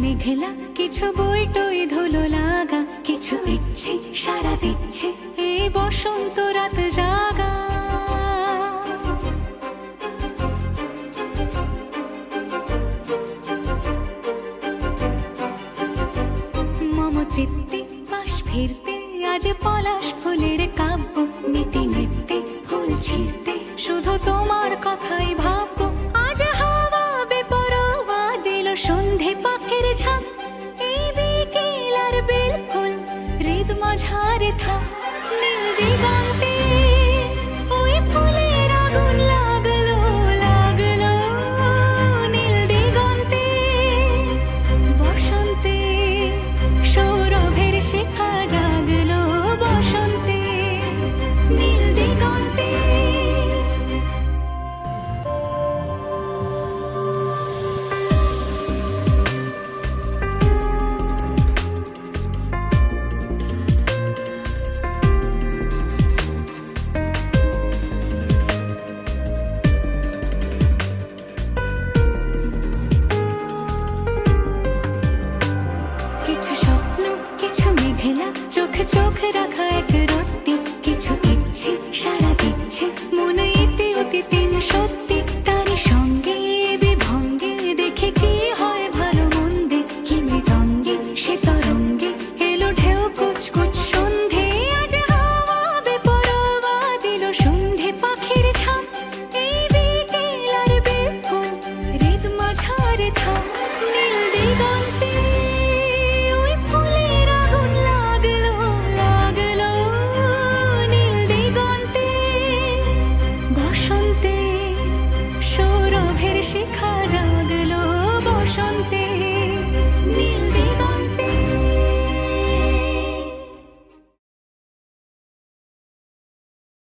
মেঘলা কিছু বই টই ধুলো লাগা, কিছু ইচ্ছে সারা দিচ্ছে এই বসন্ত রাত জাগা। মম চিত্তে পাশ ফিরতে আজ পলাশ ফুলের কাব্য, নীতি নৃত্যে ফুল ছিঁড়তে শুধু তোমার কথাই ভাব।